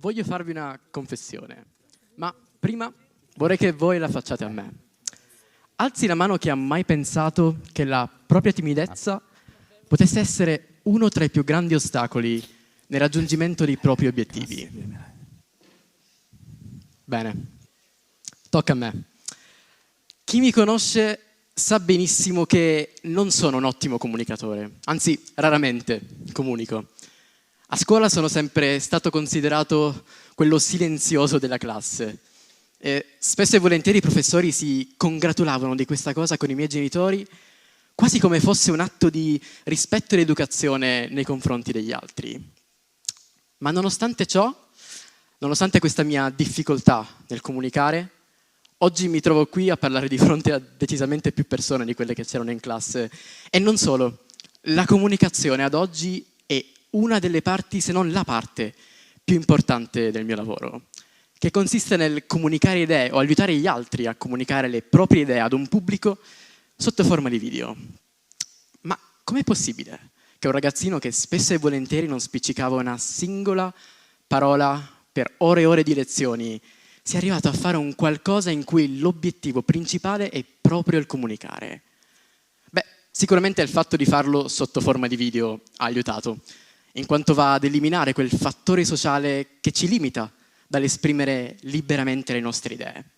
voglio farvi una confessione, ma prima vorrei che voi la facciate a me. Alzi la mano chi ha mai pensato che la propria timidezza potesse essere uno tra i più grandi ostacoli nel raggiungimento dei propri obiettivi. Bene, tocca a me. Chi mi conosce sa benissimo che non sono un ottimo comunicatore, anzi raramente comunico. A scuola sono sempre stato considerato quello silenzioso della classe. E spesso e volentieri i professori si congratulavano di questa cosa con i miei genitori, quasi come fosse un atto di rispetto ed educazione nei confronti degli altri. Ma nonostante ciò, nonostante questa mia difficoltà nel comunicare, oggi mi trovo qui a parlare di fronte a decisamente più persone di quelle che c'erano in classe. E non solo, la comunicazione ad oggi è una delle parti, se non la parte, più importante del mio lavoro, che consiste nel comunicare idee o aiutare gli altri a comunicare le proprie idee ad un pubblico sotto forma di video. Ma com'è possibile che un ragazzino che spesso e volentieri non spiccicava una singola parola per ore e ore di lezioni sia arrivato a fare un qualcosa in cui l'obiettivo principale è proprio il comunicare? Beh, sicuramente il fatto di farlo sotto forma di video ha aiutato, in quanto va ad eliminare quel fattore sociale che ci limita dall'esprimere liberamente le nostre idee.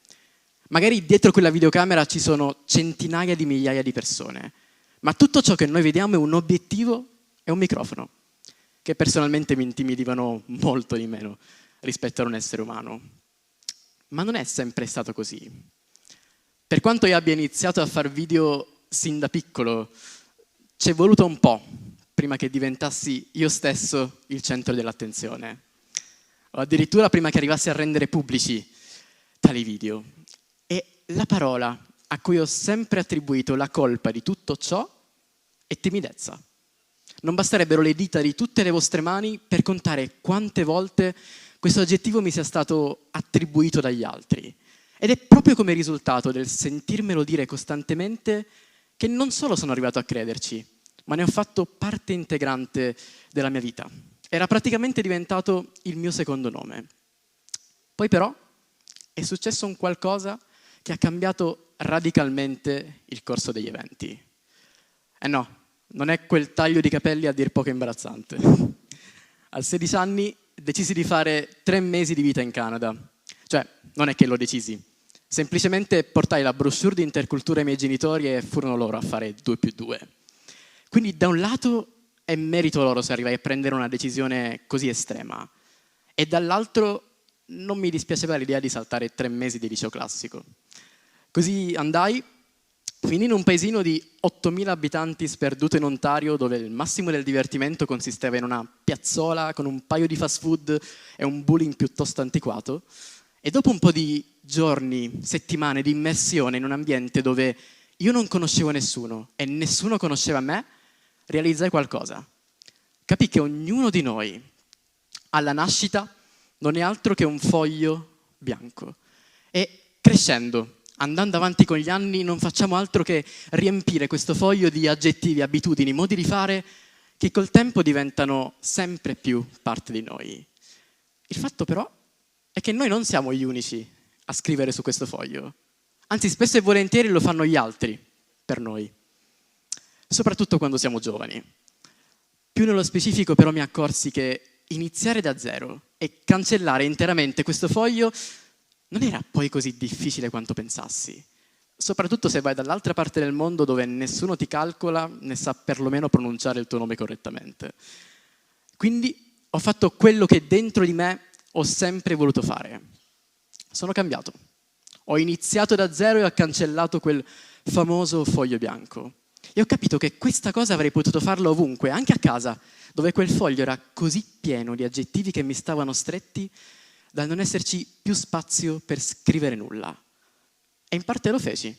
Magari dietro quella videocamera ci sono centinaia di migliaia di persone, ma tutto ciò che noi vediamo è un obiettivo e un microfono, che personalmente mi intimidivano molto di meno rispetto ad un essere umano. Ma non è sempre stato così. Per quanto io abbia iniziato a fare video sin da piccolo, ci è voluto un po' prima che diventassi io stesso il centro dell'attenzione, o addirittura prima che arrivassi a rendere pubblici tali video. E la parola a cui ho sempre attribuito la colpa di tutto ciò è timidezza. Non basterebbero le dita di tutte le vostre mani per contare quante volte questo aggettivo mi sia stato attribuito dagli altri. Ed è proprio come risultato del sentirmelo dire costantemente che non solo sono arrivato a crederci, ma ne ho fatto parte integrante della mia vita. Era praticamente diventato il mio secondo nome. Poi però è successo un qualcosa che ha cambiato radicalmente il corso degli eventi. E no, non è quel taglio di capelli a dir poco imbarazzante. A 16 anni decisi di fare 3 mesi di vita in Canada. Cioè, non è che lo decisi. Semplicemente portai la brochure di intercultura ai miei genitori e furono loro a fare 2+2. Quindi da un lato è merito loro se arrivai a prendere una decisione così estrema. E dall'altro non mi dispiaceva l'idea di saltare 3 mesi di liceo classico. Così andai, finì in un paesino di 8.000 abitanti sperduto in Ontario, dove il massimo del divertimento consisteva in una piazzola con un paio di fast food e un bowling piuttosto antiquato. E dopo un po' di giorni, settimane di immersione in un ambiente dove io non conoscevo nessuno e nessuno conosceva me, realizzai qualcosa. Capii che ognuno di noi, alla nascita, non è altro che un foglio bianco. E crescendo, andando avanti con gli anni, non facciamo altro che riempire questo foglio di aggettivi, abitudini, modi di fare che col tempo diventano sempre più parte di noi. Il fatto però è che noi non siamo gli unici a scrivere su questo foglio. Anzi, spesso e volentieri lo fanno gli altri per noi, soprattutto quando siamo giovani. Più nello specifico però mi accorsi che iniziare da zero e cancellare interamente questo foglio non era poi così difficile quanto pensassi, soprattutto se vai dall'altra parte del mondo dove nessuno ti calcola né sa perlomeno pronunciare il tuo nome correttamente. Quindi ho fatto quello che dentro di me ho sempre voluto fare. Sono cambiato. Ho iniziato da zero e ho cancellato quel famoso foglio bianco. E ho capito che questa cosa avrei potuto farla ovunque, anche a casa, dove quel foglio era così pieno di aggettivi che mi stavano stretti da non esserci più spazio per scrivere nulla. E in parte lo feci.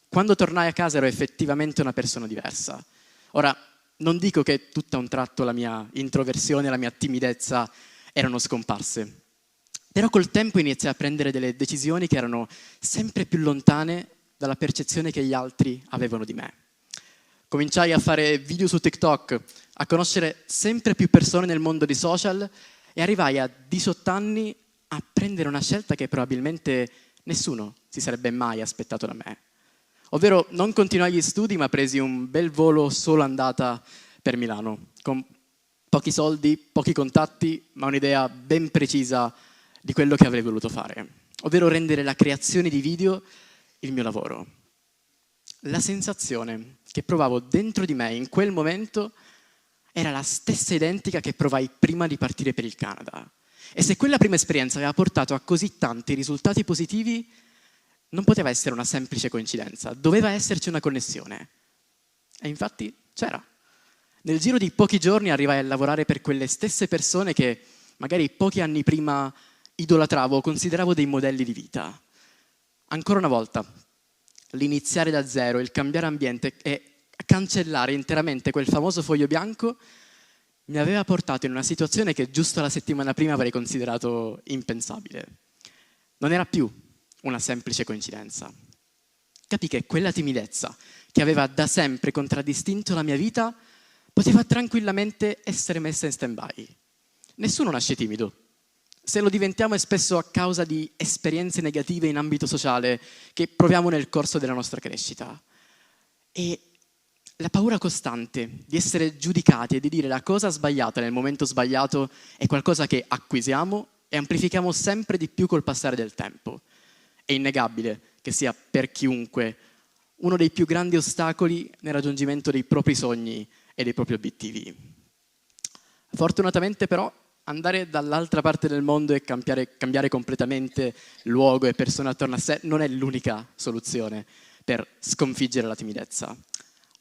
Quando tornai a casa ero effettivamente una persona diversa. Ora, non dico che tutto a un tratto la mia introversione, la mia timidezza erano scomparse. Però col tempo iniziai a prendere delle decisioni che erano sempre più lontane dalla percezione che gli altri avevano di me. Cominciai a fare video su TikTok, a conoscere sempre più persone nel mondo dei social E arrivai a 18 anni a prendere una scelta che probabilmente nessuno si sarebbe mai aspettato da me. Ovvero non continuai gli studi, ma presi un bel volo solo andata per Milano, con pochi soldi, pochi contatti, ma un'idea ben precisa di quello che avrei voluto fare, ovvero rendere la creazione di video il mio lavoro. La sensazione che provavo dentro di me in quel momento era la stessa identica che provai prima di partire per il Canada. E se quella prima esperienza aveva portato a così tanti risultati positivi, non poteva essere una semplice coincidenza, doveva esserci una connessione. E infatti c'era. Nel giro di pochi giorni arrivai a lavorare per quelle stesse persone che magari pochi anni prima idolatravo o consideravo dei modelli di vita. Ancora una volta, l'iniziare da zero, il cambiare ambiente e cancellare interamente quel famoso foglio bianco mi aveva portato in una situazione che giusto la settimana prima avrei considerato impensabile. Non era più una semplice coincidenza. Capii che quella timidezza che aveva da sempre contraddistinto la mia vita poteva tranquillamente essere messa in stand-by. Nessuno nasce timido. Se lo diventiamo è spesso a causa di esperienze negative in ambito sociale che proviamo nel corso della nostra crescita. E la paura costante di essere giudicati e di dire la cosa sbagliata nel momento sbagliato è qualcosa che acquisiamo e amplifichiamo sempre di più col passare del tempo. È innegabile che sia per chiunque uno dei più grandi ostacoli nel raggiungimento dei propri sogni e dei propri obiettivi. Fortunatamente però andare dall'altra parte del mondo e cambiare completamente luogo e persone attorno a sé non è l'unica soluzione per sconfiggere la timidezza.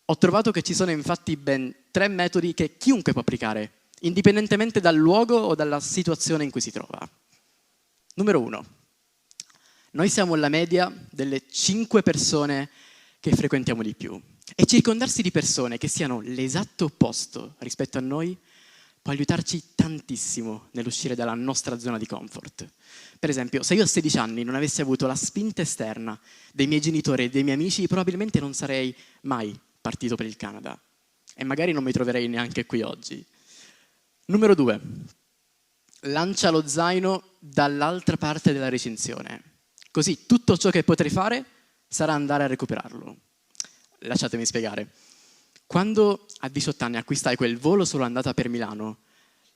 Ho trovato che ci sono infatti ben 3 metodi che chiunque può applicare, indipendentemente dal luogo o dalla situazione in cui si trova. Numero 1. Noi siamo la media delle 5 persone che frequentiamo di più. E circondarsi di persone che siano l'esatto opposto rispetto a noi può aiutarci tantissimo nell'uscire dalla nostra zona di comfort. Per esempio, se io a 16 anni non avessi avuto la spinta esterna dei miei genitori e dei miei amici, probabilmente non sarei mai partito per il Canada e magari non mi troverei neanche qui oggi. Numero 2. Lancia lo zaino dall'altra parte della recinzione. Così tutto ciò che potrei fare sarà andare a recuperarlo. Lasciatemi spiegare. Quando a 18 anni acquistai quel volo solo andata per Milano,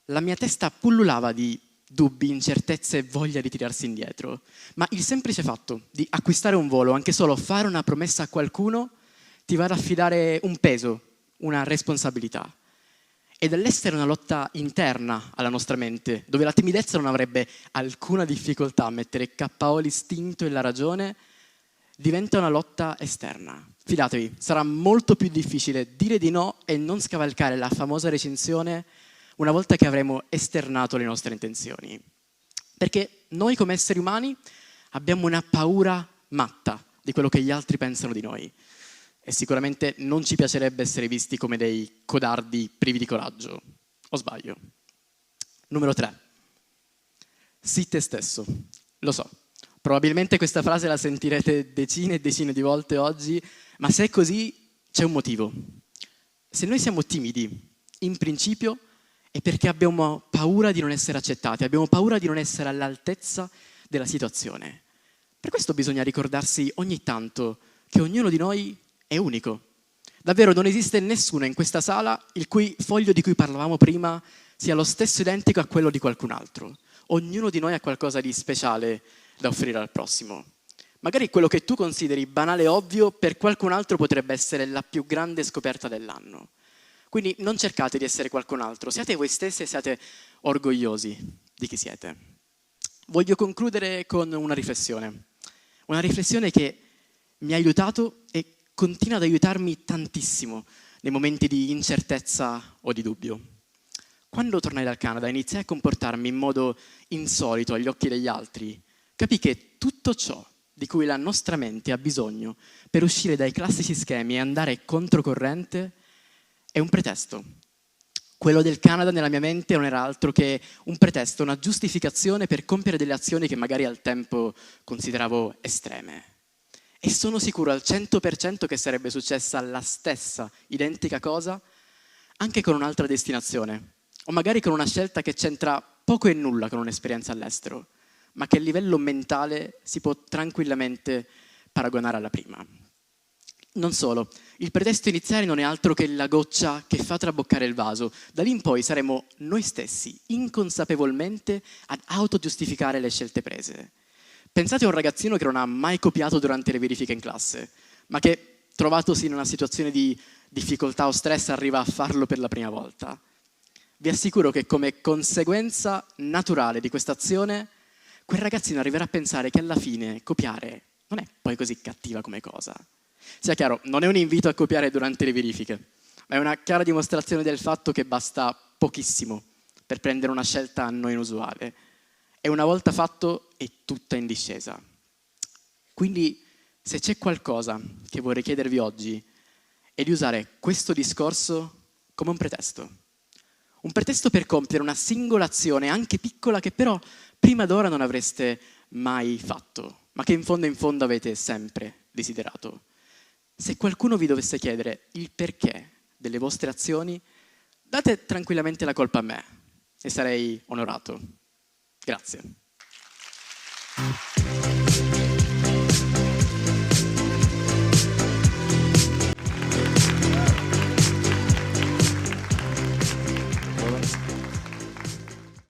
la mia testa pullulava di dubbi, incertezze e voglia di tirarsi indietro. Ma il semplice fatto di acquistare un volo, anche solo fare una promessa a qualcuno, ti va ad affidare un peso, una responsabilità. E dall'essere una lotta interna alla nostra mente, dove la timidezza non avrebbe alcuna difficoltà a mettere KO l'istinto e la ragione, diventa una lotta esterna. Fidatevi, sarà molto più difficile dire di no e non scavalcare la famosa recinzione una volta che avremo esternato le nostre intenzioni. Perché noi come esseri umani abbiamo una paura matta di quello che gli altri pensano di noi. E sicuramente non ci piacerebbe essere visti come dei codardi privi di coraggio. O sbaglio? Numero 3. Sii te stesso. Lo so, probabilmente questa frase la sentirete decine e decine di volte oggi, ma se è così c'è un motivo. Se noi siamo timidi, in principio, è perché abbiamo paura di non essere accettati, abbiamo paura di non essere all'altezza della situazione. Per questo bisogna ricordarsi ogni tanto che ognuno di noi è unico. Davvero non esiste nessuno in questa sala il cui foglio di cui parlavamo prima sia lo stesso identico a quello di qualcun altro. Ognuno di noi ha qualcosa di speciale da offrire al prossimo. Magari quello che tu consideri banale e ovvio, per qualcun altro potrebbe essere la più grande scoperta dell'anno. Quindi non cercate di essere qualcun altro, siate voi stessi e siate orgogliosi di chi siete. Voglio concludere con una riflessione che mi ha aiutato e continua ad aiutarmi tantissimo nei momenti di incertezza o di dubbio. Quando tornai dal Canada e iniziai a comportarmi in modo insolito agli occhi degli altri, capii che tutto ciò di cui la nostra mente ha bisogno per uscire dai classici schemi e andare controcorrente è un pretesto. Quello del Canada nella mia mente non era altro che un pretesto, una giustificazione per compiere delle azioni che magari al tempo consideravo estreme. E sono sicuro al 100% che sarebbe successa la stessa, identica cosa, anche con un'altra destinazione, o magari con una scelta che c'entra poco e nulla con un'esperienza all'estero, ma che a livello mentale si può tranquillamente paragonare alla prima. Non solo, il pretesto iniziale non è altro che la goccia che fa traboccare il vaso. Da lì in poi saremo noi stessi, inconsapevolmente, ad autogiustificare le scelte prese. Pensate a un ragazzino che non ha mai copiato durante le verifiche in classe, ma che, trovatosi in una situazione di difficoltà o stress, arriva a farlo per la prima volta. Vi assicuro che come conseguenza naturale di questa azione, quel ragazzino arriverà a pensare che alla fine copiare non è poi così cattiva come cosa. Sia chiaro, non è un invito a copiare durante le verifiche, ma è una chiara dimostrazione del fatto che basta pochissimo per prendere una scelta a noi inusuale. E una volta fatto è tutta in discesa. Quindi, se c'è qualcosa che vorrei chiedervi oggi, è di usare questo discorso come un pretesto. Un pretesto per compiere una singola azione, anche piccola, che però prima d'ora non avreste mai fatto, ma che in fondo avete sempre desiderato. Se qualcuno vi dovesse chiedere il perché delle vostre azioni, date tranquillamente la colpa a me e sarei onorato. Grazie.